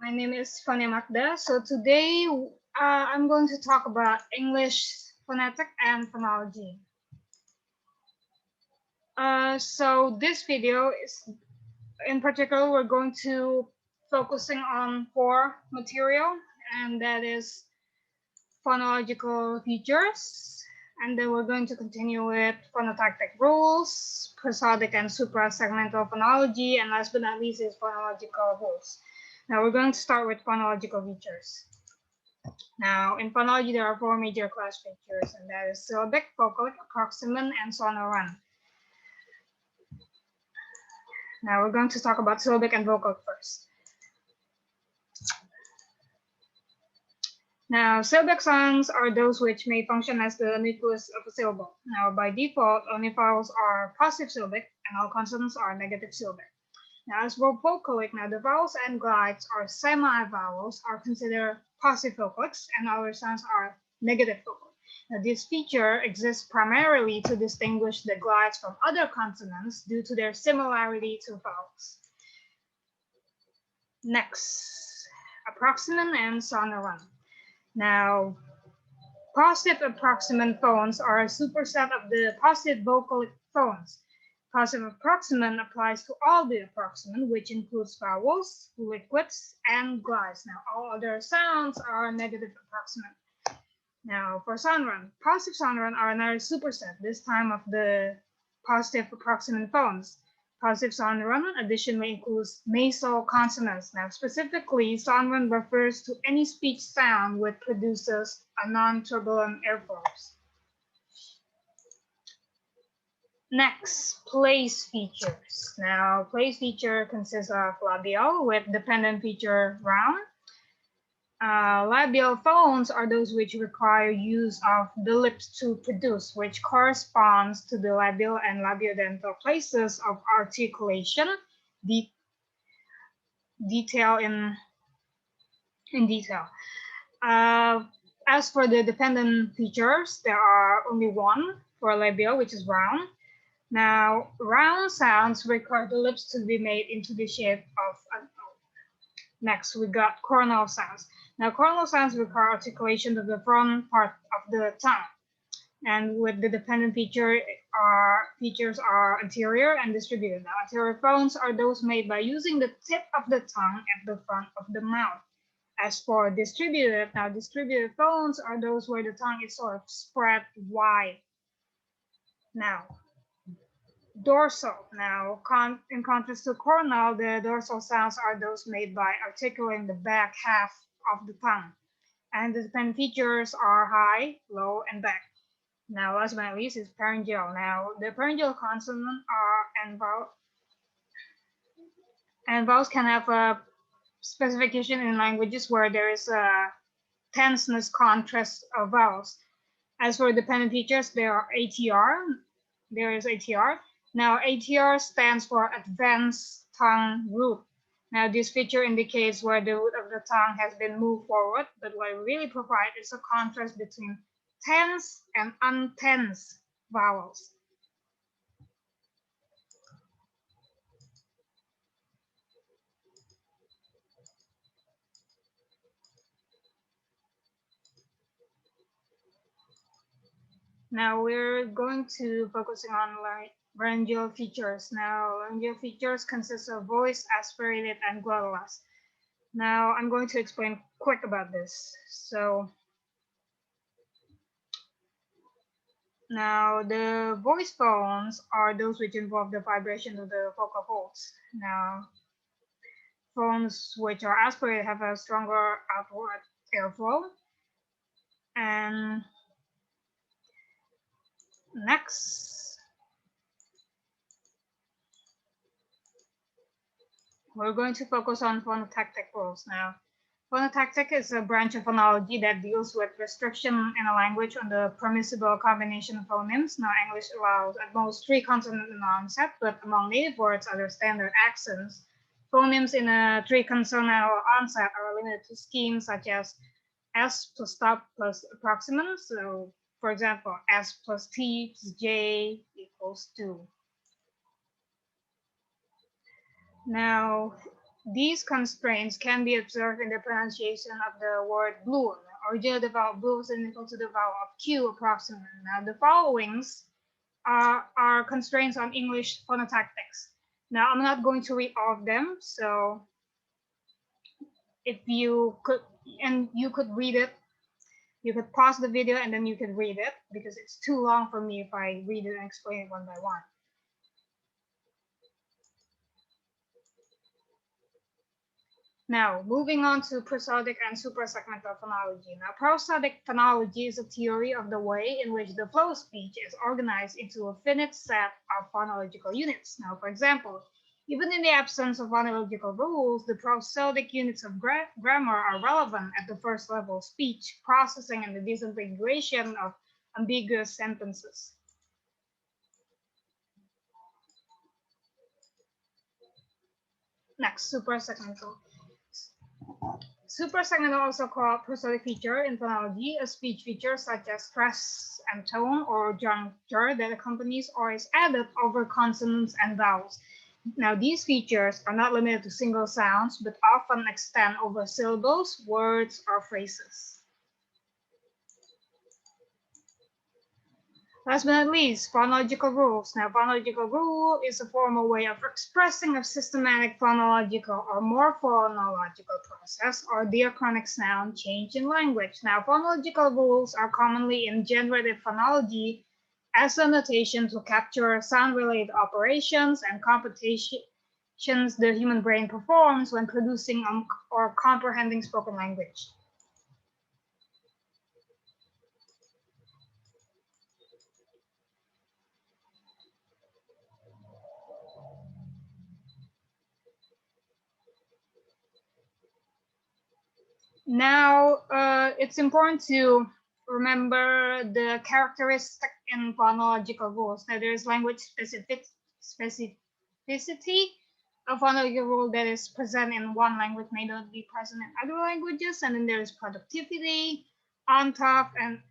My name is Vania Magda. So today I'm going to talk about English phonetic and phonology. So this video is, in particular, we're going to focusing on core material, and that is phonological features. And then we're going to continue with phonotactic rules, prosodic and suprasegmental phonology, and last but not least is phonological rules. Now we're going to start with phonological features. Now, in phonology, there are four major class features, and that is syllabic, vocalic, approximant, and sonorant. Now, we're going to talk about syllabic and vocalic first. Now, syllabic sounds are those which may function as the nucleus of a syllable. Now, by default, only vowels are positive syllabic, and all consonants are negative syllabic. Now, as for vocalic, now the vowels and glides or semi-vowels are considered positive vocalics, and other sounds are negative vocalic. Now, this feature exists primarily to distinguish the glides from other consonants due to their similarity to vowels. Next, approximant and sonorant. Now, positive approximant phones are a superset of the positive vocalic phones. Positive approximant applies to all the approximant, which includes vowels, liquids, and glides. Now, all other sounds are negative approximant. Now, for sonorant, positive sonorant are another superset, this time of the positive approximant phones. Positive sonorant additionally includes nasal consonants. Now, specifically, sonorant refers to any speech sound which produces a non-turbulent airflows. Next, place features. Now, place feature consists of labial with dependent feature round. Labial phones are those which require use of the lips to produce, which corresponds to the labial and labiodental places of articulation. Detail in detail. As for the dependent features, there are only one for labial, which is round. Now, round sounds require the lips to be made into the shape of an O. Next, we got coronal sounds. Now, coronal sounds require articulation of the front part of the tongue. And with the dependent features are anterior and distributed. Now, anterior phones are those made by using the tip of the tongue at the front of the mouth. As for distributed, now distributed phones are those where the tongue is sort of spread wide. Now, dorsal. Now, in contrast to coronal, the dorsal sounds are those made by articulating the back half of the tongue. And the dependent features are high, low, and back. Now, last but not least is pharyngeal. Now, the pharyngeal consonant and vowels can have a specification in languages where there is a tenseness contrast of vowels. As for dependent features, there is ATR. Now, ATR stands for Advanced Tongue Root. Now, this feature indicates where the root of the tongue has been moved forward, but what it really provides is a contrast between tense and untense vowels. Now we're going to focusing on laryngeal features. Now, laryngeal features consist of voice, aspirated, and glottalized. Now, I'm going to explain quick about this. So, now the voice phones are those which involve the vibration of the vocal folds. Now, phones which are aspirated have a stronger outward airflow. And next, we're going to focus on phonotactic rules now. Phonotactic is a branch of phonology that deals with restriction in a language on the permissible combination of phonemes. Now, English allows at most 3 consonants in the onset, but among native words, other standard accents, phonemes in a 3-consonantal onset are limited to schemes such as S plus stop plus approximant. So, for example, S plus T plus J equals 2. Now, these constraints can be observed in the pronunciation of the word blue. Originally, the vowel blue is equal to the vowel of Q approximately. Now, the followings are constraints on English phonotactics. Now, I'm not going to read all of them, so if you could, and you could read it, you could pause the video and then you could read it, because it's too long for me if I read it and explain it one by one. Now, moving on to prosodic and suprasegmental phonology. Now, prosodic phonology is a theory of the way in which the flow of speech is organized into a finite set of phonological units. Now, for example, even in the absence of phonological rules, the prosodic units of grammar are relevant at the first level of speech processing and the disambiguation of ambiguous sentences. Next, suprasegmental. Suprasegmental, also called prosodic feature in phonology, a speech feature such as stress and tone or juncture that accompanies or is added over consonants and vowels. Now, these features are not limited to single sounds, but often extend over syllables, words, or phrases. Last but not least, phonological rules. Now, phonological rule is a formal way of expressing a systematic phonological or morphonological process or diachronic sound change in language. Now, phonological rules are commonly in generative phonology as a notation to capture sound-related operations and computations the human brain performs when producing or comprehending spoken language. Now, it's important to remember the characteristic in phonological rules. Now, there is language specificity. A phonological rule that is present in one language may not be present in other languages. And then there is productivity, untaught and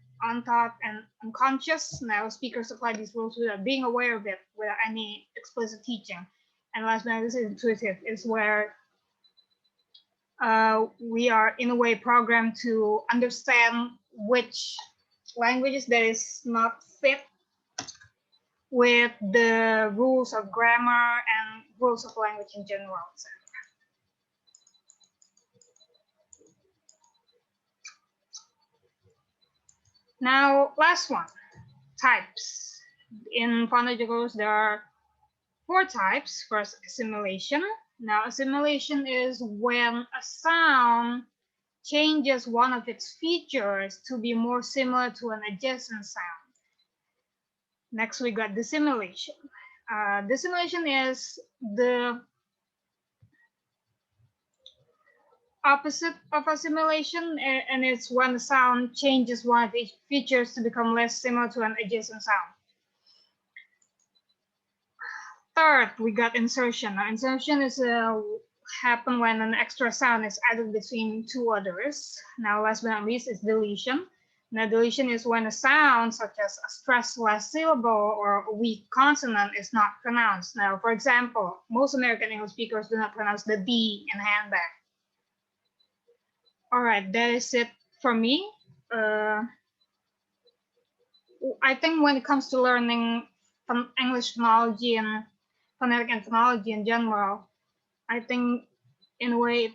unconscious. Now, speakers apply these rules without being aware of it, without any explicit teaching. And last but not least, intuitive is where we are in a way programmed to understand which languages that is not fit with the rules of grammar and rules of language in general. Now, last one, types. In phonological rules, there are 4 types. First, assimilation. Now, assimilation is when a sound changes one of its features to be more similar to an adjacent sound. Next, we got dissimilation. Dissimilation is the opposite of assimilation, and it's when the sound changes one of its features to become less similar to an adjacent sound. Third, we got insertion. Now, insertion is happen when an extra sound is added between 2 others. Now, last but not least is deletion. Now, deletion is when a sound, such as a stressless syllable or a weak consonant, is not pronounced. Now, for example, most American English speakers do not pronounce the D in handbag. All right, that is it for me. I think when it comes to learning English phonology and phonetic and phonology in general, I think in a way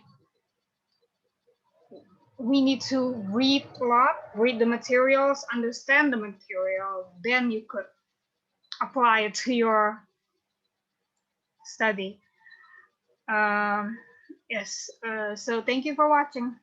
we need to read a lot, read the materials, understand the material, then you could apply it to your study. Yes, so thank you for watching.